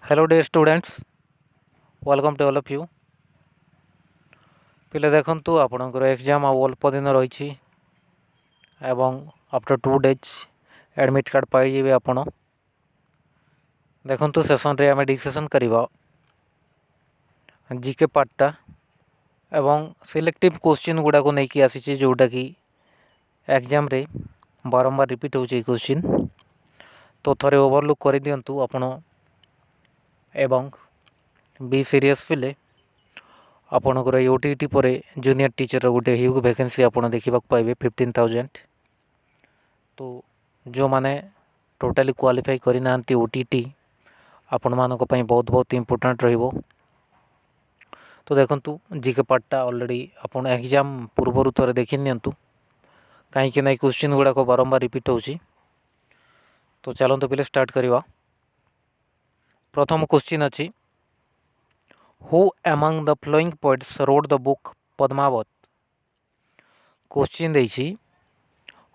Hello dear students, welcome to all of you. पिले देखंतु आपणकर एग्जाम अल्प दिन रही एवं आफ्टर 2 डेज एडमिट कार्ड पाइबे। आपण देखंतु सेशन रे आमे डिस्कशन करबा जीके पार्टा एवं सिलेक्टिव क्वेश्चन गुडा को लेकिन आसी जोटा कि एग्जाम रे बारंबार रिपीट हो क्वेश्चन। तो थोड़े ओवरलुक कर दिंतु आपण एवं बी सीरीयस फिले आपणकर ओटीटी पर जूनियर टीचर गोटे ह्यूग वैकेंसी आप देखा पाइबे 15,000। तो जो माने टोटाली क्वालिफाई करना ओटीटी आपण मानक बहुत बहुत इम्पोर्टेंट रहिबो। तो देखंतु जीके पार्टा ऑलरेडी आपण एग्जाम पूर्वर थोड़े देखि नियंतु कहीं ना क्वेश्चन गुड़ाक बारंबार रिपीट होची। तो चलते पिले स्टार्ट करवा। प्रथम क्वेश्चन अच्छी, who among the following poets wrote the book Padmavat. Question देछि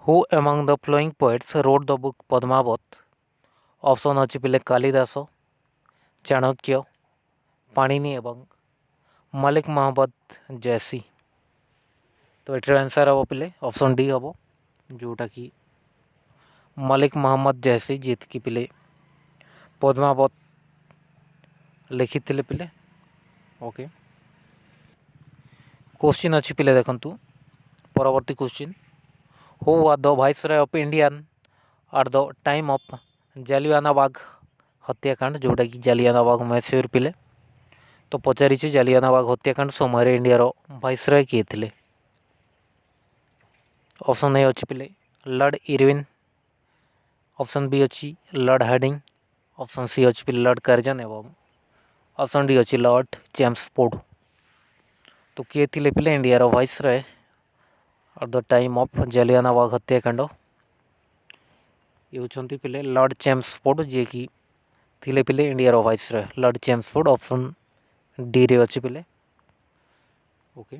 who among the following poets wrote the book Padmavat. Option अच्छी पिले कालिदास, चाणक्य, पाणिनि एवं मलिक मोहम्मद जैसी। तो एटर आंसर हम पिले ऑप्शन डी हम, जोटा कि मलिक मोहम्मद जैसी जीत की पिले पद्मावत लिखी पिले। ओके, क्वेश्चन अच्छी पिले देखंतु परवर्ती question, who was the viceroy of Indian at the time of जालियानवाग हत्याकांड। जोटा कि जालियानवाग मैसूर पिले। तो पचारि जालियानवाग हत्याकांड समय इंडियार वाइसरॉय किए थे। ऑप्शन ए अच्छी पिले लॉर्ड इरविन, ऑप्शन बी अच्छी लॉर्ड हार्डिंग, ऑप्शन सी अच्छी पिले लॉर्ड कर्जन एवं ऑप्शन डी अच्छी लॉर्ड चैम्सफोर्ड। तो किए थे पिले इंडियार viceroy at the time of जालियानवाग हत्याकांड। ये होचंती पिले लॉर्ड चैम्सफोर्ड, जे कि थिले पिले इंडियार viceroy Lord Chelmsford. Option D रे अच्छी पिले। ओके,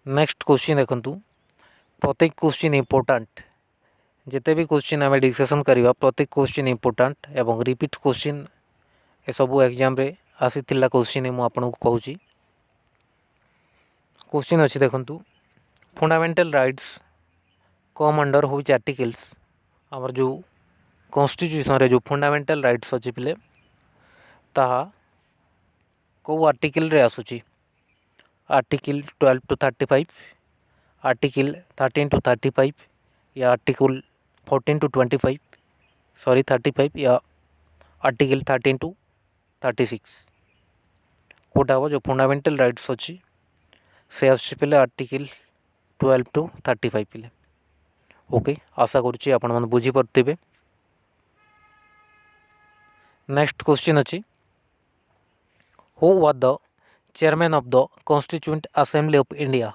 नेक्स्ट क्वेश्चन देखंतु प्रत्येक क्वेश्चन इंपोर्टेंट। जिते भी क्वेश्चन आम डिस्कसन करवा प्रत्येक क्वेश्चन इंपोर्टेंट एवं रिपीट क्वेश्चन ए सबू एग्जाम रे आसी क्वेश्चन मु आपन को कहूची। क्वेश्चन अच्छी देखंतु fundamental rights come under which articles. आमर जो कॉन्स्टिट्यूशन रे जो फंडामेंटल राइट्स अच्छी पिले ताहा को आर्टिकल रे आसुची। आर्टिकल 12 to 35, आर्टिकल 13 to 35 या आर्टिकल 14 to 25 सॉरी 35 या आर्टिकल 13 to 36। कोटा हो जो फंडामेंटल राइट्स अच्छी से आसुची पिले आर्टिकल 12 to 35 पिले। ओके, आशा करुच्ची आपण मन बुझी पारथिबे। नेक्स्ट क्वेश्चन अच्छी, who was the chairman of the constituent assembly of India.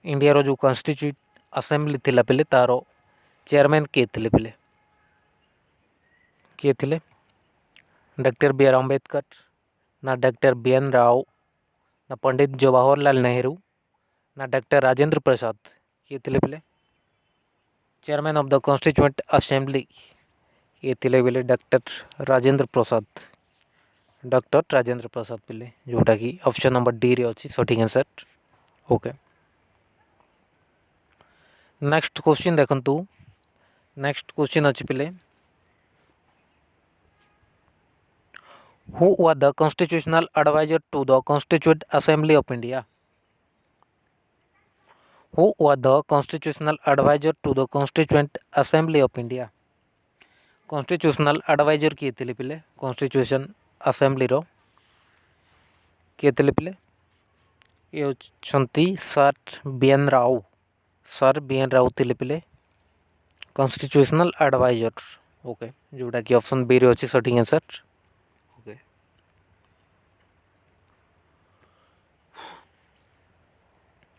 India रो जो कॉन्स्टिट्यूट असेंबली थिला पिले तारो चेयरमैन किए थिले पिले। किए थिले डॉक्टर बी आर अम्बेडकर, ना डॉक्टर बी एन राव, ना पंडित जवाहरलाल नेहरू, ना डॉक्टर राजेंद्र प्रसाद। किए थिले पिले chairman of the constituent assembly ये थिले पिले डॉक्टर राजेंद्र प्रसाद। डॉक्टर राजेंद्र प्रसाद पिले, जोटा कि ऑप्शन नंबर डी रे अच्छी सठिक आंसर। ओके, नेक्स्ट क्वेश्चन देखंतु। नेक्स्ट क्वेश्चन अच्छी पिले who was the constitutional adviser to the constituent assembly of India. Who was the constitutional adviser to the constituent assembly of India. Constitutional adviser किए थे पिले constitution assembly रो किए थे पिले ये होचंती sir B N Rao. Sir B N Rao थे पिले कॉन्स्टिट्यूशनल एडवाइजर। ओके, जोटा कि ऑप्शन बी रे अच्छी सठिक आंसर। ओके,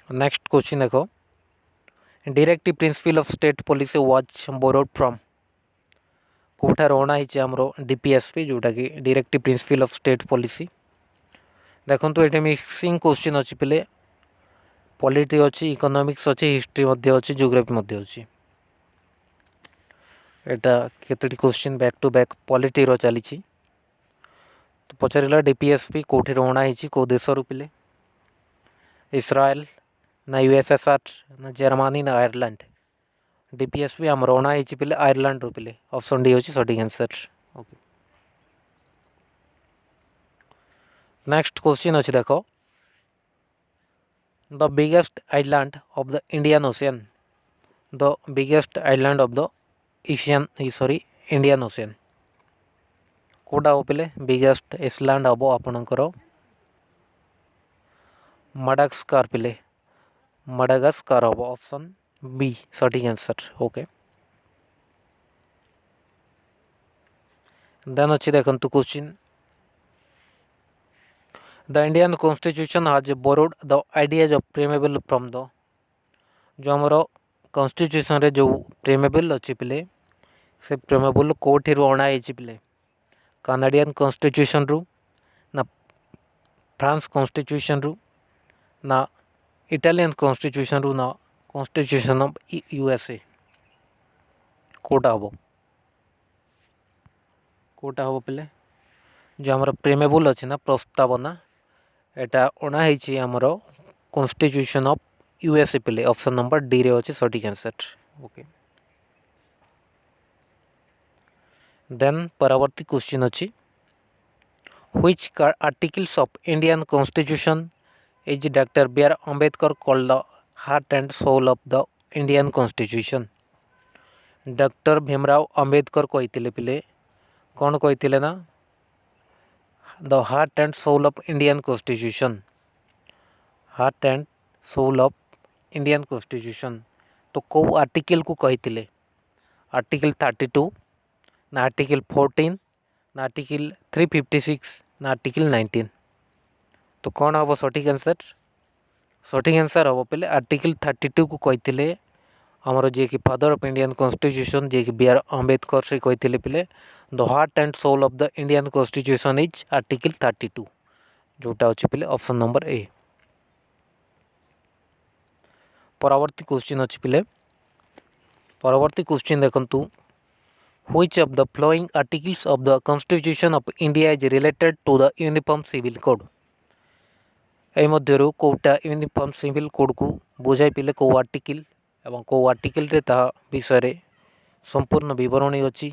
नेक्स्ट क्वेश्चन देखो, directive principle of state policy was borrowed from. कोठार अणा आमर डीपीएसपी, जोटा कि directive principle of state policy. देखो तो ये मिक्सिंग क्वेश्चन अच्छी पिले पॉलिटी अच्छी, इकोनॉमिक्स अच्छी, हिस्ट्री अच्छी, जियोग्राफी अच्छी। एटा केतोटी question back to back polity रो चली तो पचारा डीपीएसपी कौटी अणा कौ देश पिले इस्राएल ना यूएसएसआर ना जर्मनी ना आयरलैंड डीपीएसपी आम अणा पिले आयरलैंड पिले ऑप्शन डी होची सटीक आंसर। ओके नेक्स्ट क्वेश्चन अच्छी देख the biggest island of the Indian ocean the biggest island of the Asian Indian ocean कौटा हम पे बिगेस्ट आइलैंड हम आपणकर माडागास्कार पे माडागास्कार हम ऑप्शन बी सटीक आंसर। ओके देन अच्छी देखंतु question the Indian constitution has borrowed the ideas of preamble from the जो आमर कॉन्स्टिट्यूशन रे जो प्रीमेबल अच्छी पिले से प्रीमेबल कोठी अणाई पिले कनाडियन कॉन्स्टिट्यूशन रु ना फ्रांस कॉन्स्टिट्यूशन रु ना इटालियन कॉन्स्टिट्यूशन रु ना कॉन्स्टिट्यूशन ऑफ यूएसए कोटा हम पे जो आमर प्रीमेबल अच्छी ना प्रस्तावना एटा अणाई आमर कॉन्स्टिट्यूशन ऑफ यूएसए पे ऑप्शन नंबर डी रे अच्छे सटीक आंसर। ओके देन परवर्ती क्वेश्चन अच्छी which articles of Indian constitution is doctor B R Ambedkar called the heart and soul of the Indian constitution doctor Bhimrao Ambedkar कहते पिले कौन कहते ना the heart and soul of Indian constitution heart and soul of Indian constitution तो कौ article को कहते article 32 ना आर्टिकल 14 ना आर्टिकल 356 ना आर्टिकल 19 तो कौन हम सटीक आंसर हम पे आर्टिकल 32 को कहते आमर जी कि फादर ऑफ इंडियन कॉन्स्टिट्यूशन जी कि बी आर अम्बेडकर से कहते पिले the heart and soul of the Indian constitution is article 32 जोटा अच्छी पिले ऑप्शन नंबर ए। परवर्ती क्वेश्चन अच्छी पिले परवर्ती क्वेश्चन देखंतु which of the following articles of the constitution of India is related to the uniform civil code ए मध्यरु कोटा यूनिफॉर्म सिविल कोड को बुझाई पिले को आर्टिकल एवं को आर्टिकल रे ता विषय रे संपूर्ण विवरणी अच्छी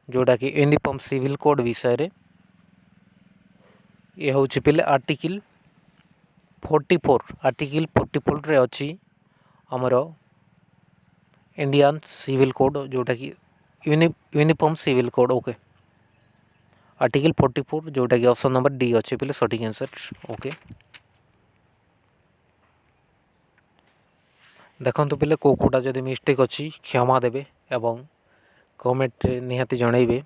जोटा कि यूनिफॉर्म सिविल कोड विषय रे ये हूँ पिले आर्टिकल 44 रे अच्छी आमर इंडियन सिविल कोड जोटा कि uniform civil code. Okay article 44 जोटा कि ऑप्शन नंबर डी अच्छे पिले सटीक आंसर। ओके देखंतु पिले कोटा जदि मिस्टेक अच्छी क्षमा देवे एवं कमेंट निहाती जनइबे।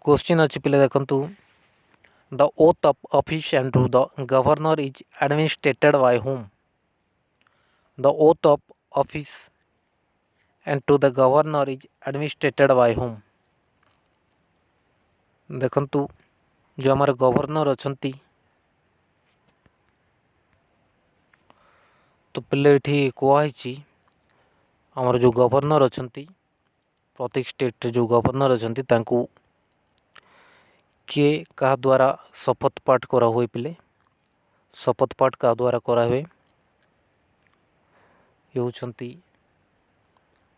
क्वेश्चन अच्छी पिले देखंतु the oath of office and to the governor is administered by whom the oath of office and to the governor is administered by whom देखंतु जो हमारे गवर्नर अच्छंती तो पिले ये कहुई आमर जो गवर्नर अच्छंती प्रत्येक स्टेट जो गवर्नर अच्छंती तांकु किए क्या द्वारा शपथ पाठ करा हुए पिले शपथ पाठ क्या द्वारा करा हुए ये होचंती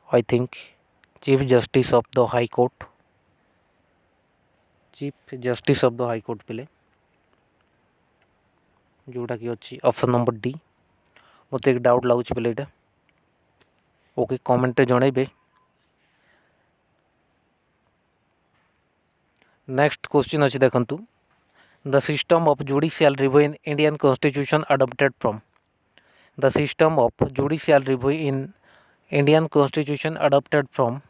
I think chief justice of the high court chief justice of the high court पिले जोटा कि अच्छी ऑप्शन नंबर डी मत एक डाउट लगुच पिले यहाँ। ओके कमेंट जनइबे। नेक्स्ट क्वेश्चन अच्छी देखंतु the system of judicial review in Indian constitution adopted from the system of judicial review in Indian constitution adopted from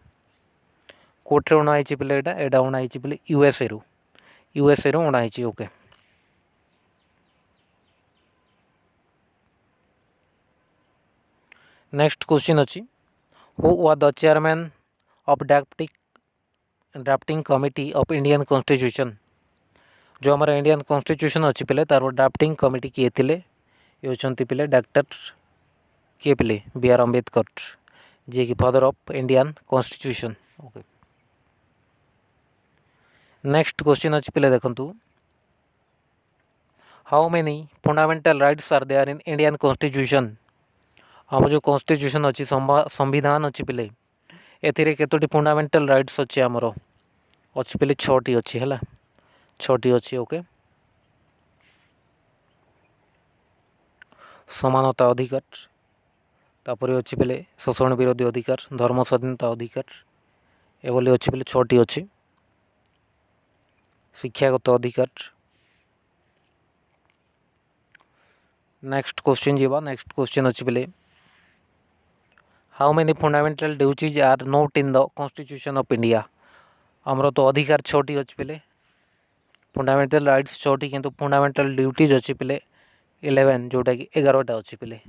कोर्टे अणाई पिले एटा अणाई पिले यूएसए रु अणाई। ओके नेक्स्ट क्वेश्चन अच्छी who was the chairman of drafting committee of Indian constitution जो हमारा इंडियन कॉन्स्टिट्यूशन अच्छी पिले तार ड्राफ्टिंग कमिटी किए थे ये होचंती पिले डॉक्टर किए पिले बी आर अम्बेडकर जी कि father of Indian constitution. Okay next question अच्छी पिले देखंतु how many fundamental rights are there in Indian constitution. हम जो कॉन्स्टिट्यूशन अच्छी संविधान अच्छी पिले एथिरे केतोटी फंडामेंटल राइट्स अच्छी आमर अच्छी पिले 6टी अच्छी है 6टी अच्छी। ओके समानता अधिकार तापर अच्छी पिले शोषण विरोधी अधिकार धर्म स्वाधीनता अधिकार एभली अच्छी पिले 6टी अच्छी। शिक्षागत अधिकार। नेक्स्ट क्वेश्चन जीवा नेक्स्ट क्वेश्चन अच्छी पिले how many fundamental duties are note in the constitution of India. आमर तो अधिकार 6टी अच्छी पिले फंडामेंटल राइट्स 6टी किंतु फंडामेंटल ड्यूटीज अच्छी पिले 11 जोटा कि 11टा अच्छी पिले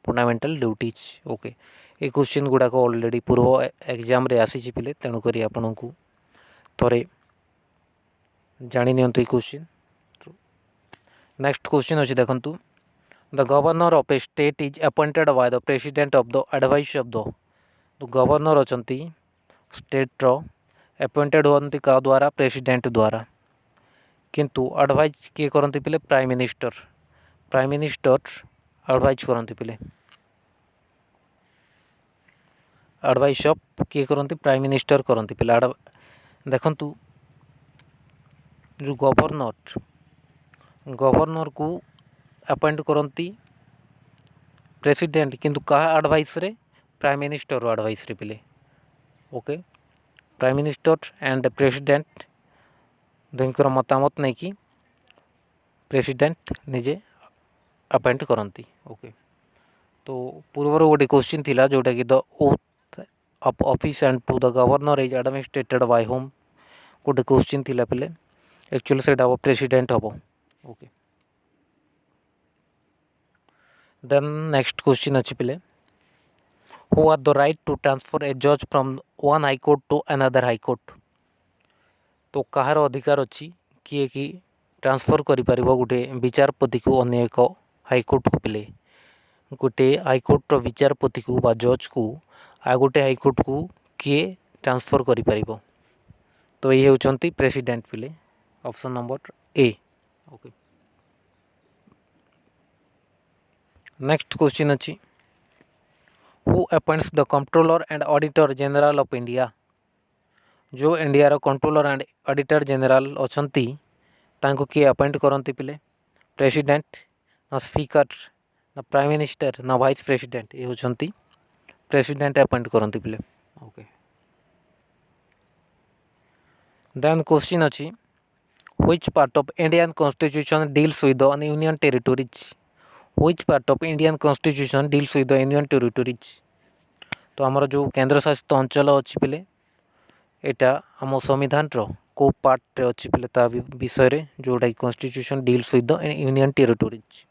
फंडामेंटल ड्यूटीज। ओके ये क्वेश्चन गुड़ाक ऑलरेडी पूर्व एग्जाम रे आसी पिले तेणुक आपण को थोड़े जानी नियंतु क्वेश्चन। नेक्स्ट क्वेश्चन अच्छी देखंतु the governor of A state is appointed by the president of the advice of the. तो गवर्नर अछंती स्टेट रो अपॉइंटेड होती का द्वारा प्रेसिडेंट द्वारा किंतु एडवाइज किए करती पिले प्राइम मिनिस्टर एडवाइज करती पिले एडवाइस ऑफ किए करती प्राइम मिनिस्टर करती पिले देखंतु जो गवर्नर को अपॉइंट करती प्रेसिडेंट किंतु कहा एडवाइस रे प्राइम मिनिस्टर एडवाइस रे पिले। Okay prime minister and president दुईकर मतामत नहीं कि प्रेसिडेंट निजे अपॉइंट करती। ओके तो पूर्वर गोटे क्वेश्चन थिला जोटा कि the oath of office and to the governor is administered by whom गोटे क्वेश्चन थिला पिले एक्चुअली से प्रेसिडेंट हम। ओके देन नेक्स्ट क्वेश्चन अच्छी पिले who are the right to transfer a जज from one high court to another high court. तो कहार अधिकार अच्छी किए कि ट्रांसफर कर गोटे विचारपति को अन्य एक हाईकोर्ट को पिले गोटे हाईकोर्ट विचारपति को बा जज को आ गोटे हाईकोर्ट को किए ट्रांसफर कर। तो ये होचंती प्रेसिडेंट पिले option number A. Okay next question अच्छी who appoints the controller and auditor general of India. जो इंडिया रो कंट्रोलर एंड ऑडिटर जनरल अछंती तांको किए अपॉइंट करती पिले प्रेसिडेंट ना स्पीकर ना प्राइम मिनिस्टर ना वाइस प्रेसिडेंट ये होचंती प्रेसिडेंट अपॉइंट करती पिले। ओके देन क्वेश्चन अच्छी which part of Indian constitution deals with the union territories. Which part of Indian constitution deals with the union territories. तो आमर जो केंद्र शासित अंचल अच्छी पिले एटा आम संविधान रो को पार्ट रे अच्छी पिले ता विषय रे जोटा constitution deals with the union territories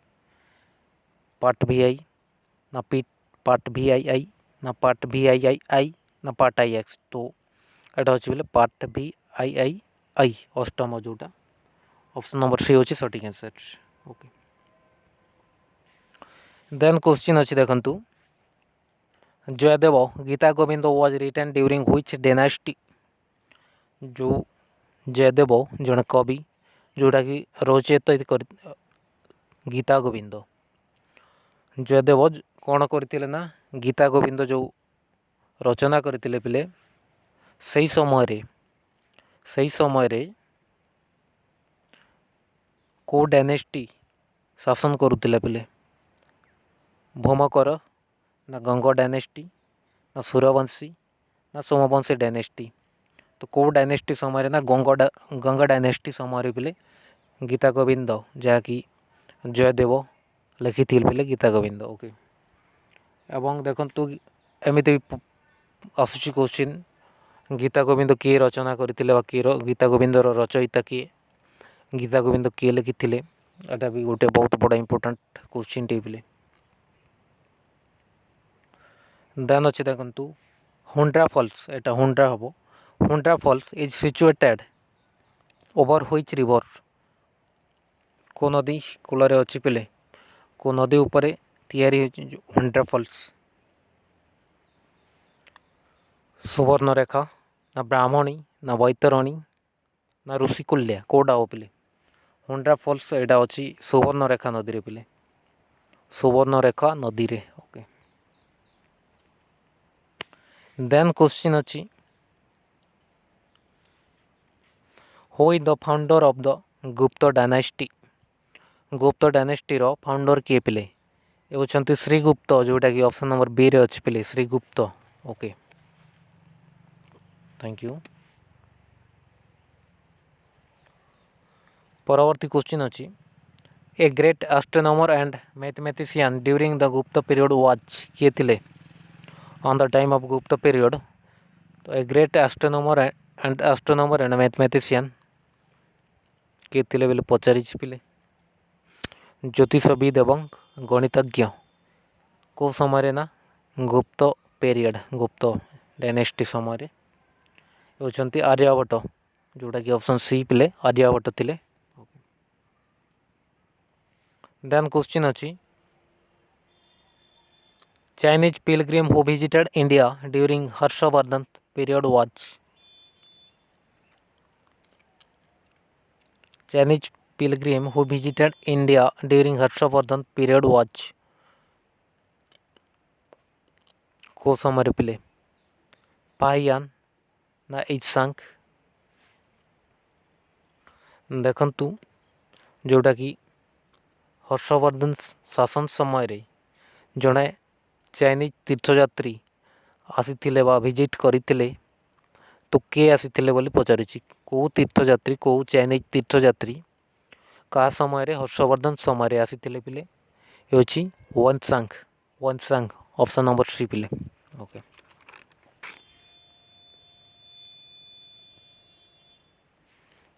part VI ना पार्ट VII ना पार्ट VIII ना पार्ट IX। तो एटा अच्छी पिले पार्ट VIII अष्टम जोटा ऑप्शन नंबर सी होची सटीक आंसर। ओके देन क्वेश्चन अच्छी देखंतु Jayadeva Gita Govinda was written during which dynasty. जो जयदेव जड़े कवि जोटा कि रचयिता गीता गोविंद जयदेव कौन करते ना गीता गोविंद जो रचना करते पिले सही समय रे को डायनेस्टी शासन करुले पिले भौमकर ना गंग डायनेस्टी ना सूर्यवंशी ना सोमवंशी डायनेस्टी। तो कौ डायनेस्टी समय ना गंगा डायनेस्टी समय पिले गीता गोविंद जहाँकि जयदेव लिखी पिले गीता गोविंद। ओके एवं देखंतु एमती आसुची क्वेश्चन गीता गोविंद किए रचना करते किए गीता गोविंद रचयिता किए गीता गोविंद किए लिखी एटा भी गोटे बहुत बड़ा इंपोर्टेंट क्वेश्चन टे पिले। देन अच्छे देखंतु हुंड्रा फॉल्स एटा हुंड्रा हम Hundru falls is situated over which river. को नदी कूल अच्छी पिले को नदी उपरे तैयारी हुंड्रा फॉल्स सुवर्णरेखा ना ब्राह्मणी ना बैतरणी ना ऋषिकुल्या कौटा हो पिले हुंड्रा फॉल्स एटा अच्छी सुवर्णरेखा नदी रे पिले सुवर्णरेखा नदी रे ओके। देन क्वेश्चन अच्छी who is the founder of the गुप्त डायनेस्टी गुप्त डायनेस्टी रो फाउंडर किए पिले ये होचंती श्रीगुप्त जोटा कि ऑप्शन नंबर बी रे अच्छी पिले श्रीगुप्त ओके थैंक यू। परवर्ती क्वेश्चन अच्छी a great astronomer and mathematician during the गुप्त पीरियड वाज किए थिले ऑन द टाइम ऑफ गुप्त पीरियड तो a great astronomer and mathematician किए थिले बोले पचारि पिले ज्योतिषविद एवं गणितज्ञ को समय ना गुप्त पीरियड गुप्त डायनेस्टी समय होचंती आर्यभट्ट जोटा कि ऑप्शन सी पिले आर्यभट्ट थिले। देन क्वेश्चन अच्छी Chinese Pilgrim who visited India during Harshvardhan period was Chinese Pilgrim who visited India during Harshvardhan period was को समय पिले पाहियान ना इत्सांग देखंतु जोटा कि हर्षवर्धन शासन समय रे जड़े चाइनीज तीर्थयात्री आसीथिले बा विजिट करथिले तो के आसीथिले बोली पचारुछि को तीर्थयात्री को चाइनीज तीर्थयात्री का समय रे हर्षवर्धन समय रे आसीथिले पिले होछि वनसांग ऑप्शन नंबर 3 पिले ओके।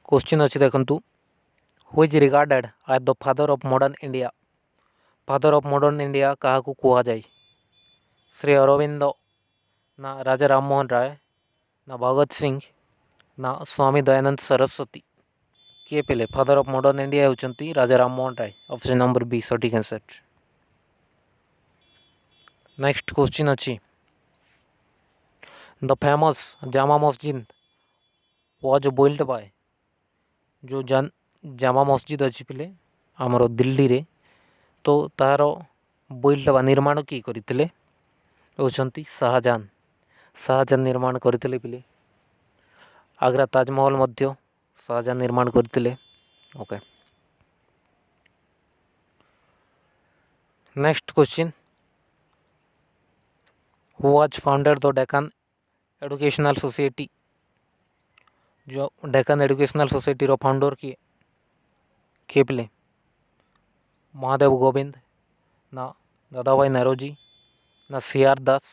क्वेश्चन अच्छी देखंतु who is regarded as the father of modern India father of modern India क्या कह जाए श्री अरविंद ना राजा राममोहन राय ना भगत सिंह ना स्वामी दयानंद सरस्वती किए पिले फादर ऑफ मॉडर्न इंडिया होचंती Raja Rammohan Roy option number B सटीक आंसर। नेक्स्ट क्वेश्चन अच्छी the famous Jama Masjid was build by जो जामा मस्जिद अच्छी पिले आमर दिल्ली रे तो तार बिल्ड बा निर्माण किए करथिले होचंती शाहजहां निर्माण करथिले पिले आग्रा ताजमहल मध्य शाहजहां निर्माण करथिले okay. Next question who was founded the Deccan educational society जो डेक्कन एजुकेशनल सोसाइटी रो फाउंडर किए पिले महादेव गोविंद ना दादाभाई नौरोजी ना सी.आर. दास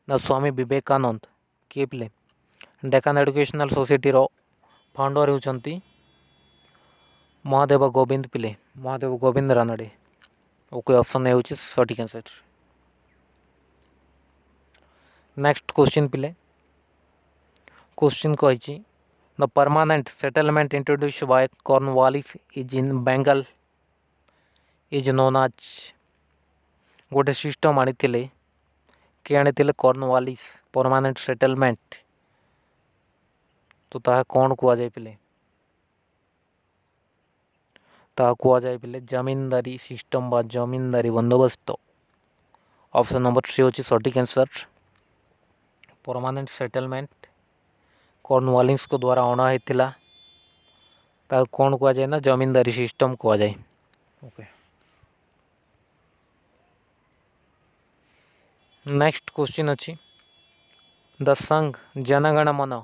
ना स्वामी विवेकानंद किए पिले डेक्कन एजुकेशनल सोसाइटी रो फाउंडर होचंती महादेव गोविंद पिले Mahadev Govind Ranade okay option A होची सटीक आंसर। नेक्स्ट क्वेश्चन पिले क्वेश्चन कहिची the permanent settlement introduced by Cornwallis is in Bengal is known as गोटे सिस्टम आनी किए आनी कॉर्नवालिस परमानेंट सेटलमेंट तो ताहा कौन कुआ जाए पिले ताहा कुआ जाए पिले जमींदारी सिस्टम बा जमींदारी बंदोबस्त ऑप्शन नंबर 3 होची सटीक आंसर। परमानेंट सेटलमेंट कॉर्नवालिस को द्वारा अणा होता ताहा कौन कुआ जाए ना जमींदारी सिस्टम कुआ जाए ओके। नेक्स्ट क्वेश्चन अच्छी द संग जनगण मन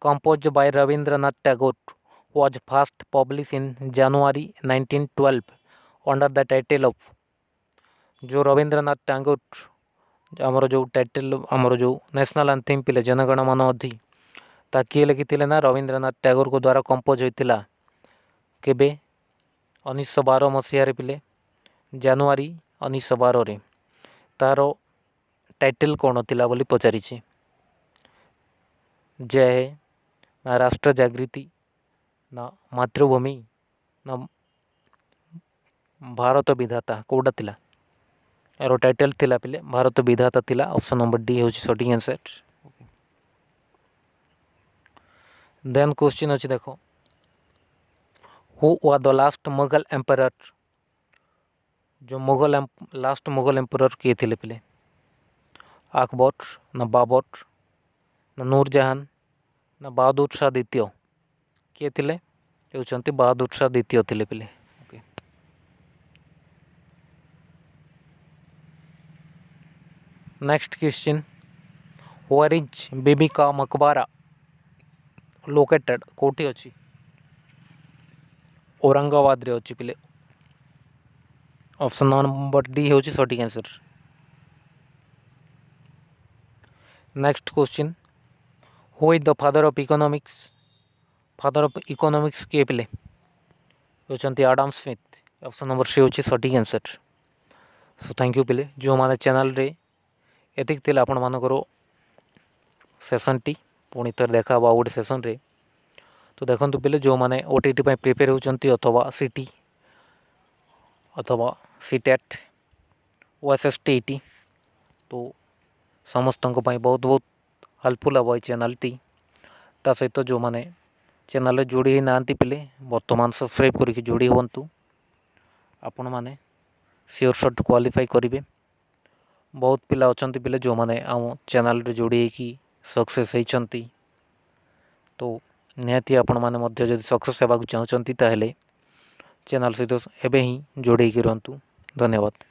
composed by Rabindranath Tagore was first published in January 1912 under the title of जो रविंद्रनाथ टैगोर आमर जो टाइटल आमर जो नेशनल एंथम पिले जनगण मन अधि ता किए लिखिथिले ना रविंद्रनाथ टैगोर को द्वारा कंपोज होइतिला केबे 1912 मसीह रे पिले जनवरी 1912 रे तारो टाइटल कौन थिला बोली पचारिछि जय ना राष्ट्र जागृति ना मातृभूमि ना भारत विधाता कौटा थिला यार टाइटल थिला पिले भारत विधाता थिला ऑप्शन नंबर डी होची सटीक आंसर। देन क्वेश्चन अच्छी देख, who was the last Mughal emperor, जो लास्ट मुगल एम्परर किए थे पिले, अकबर ना बाबर ना नूरजहान ना बहादुर शाह द्वितीय, किए थे ये बहादुर शाह द्वितीय थे पिले। नेक्स्ट क्वेश्चन, वेयर इज बीबी का मकबरा लोकेटेड, कोठी अच्छी, औरंगाबाद रे अच्छी पिले। ऑप्शन नंबर डी हूँ सठिक answer. Next question, who is the father of economics, father of economics किए पिले, होती Adam Smith. Option number C हूँ सठिक आंसर। सो थैंक यू पिले जो मैंने चैनल रे एतिक थिला आपण मानकर सेसन टी पुणी थर देखा गोटे सेसन रे। तो देखो पिले जो मैंने ओटीटी प्रिपेयर होती अथवा सीटी अथवा सीटेट ओएसएसटी, तो समस्त बहुत बहुत हेल्पफुल हे चैनल टी। ता सहित जो मैंने चैनल जोड़ी ना पिले बर्तमान सब्सक्राइब करके जोड़ी हूँ, आपण मैंने सियोर शॉट क्वालिफाई करेंगे। बहुत पिला अच्छा पिले जो मैंने आम चैनल रे जोड़ी सक्सेस होती, तो निहाती आपण मैंने जब सक्सेस होगा चाहते ताहले चैनल सहित एवं ही जोड़ी रहतु। धन्यवाद।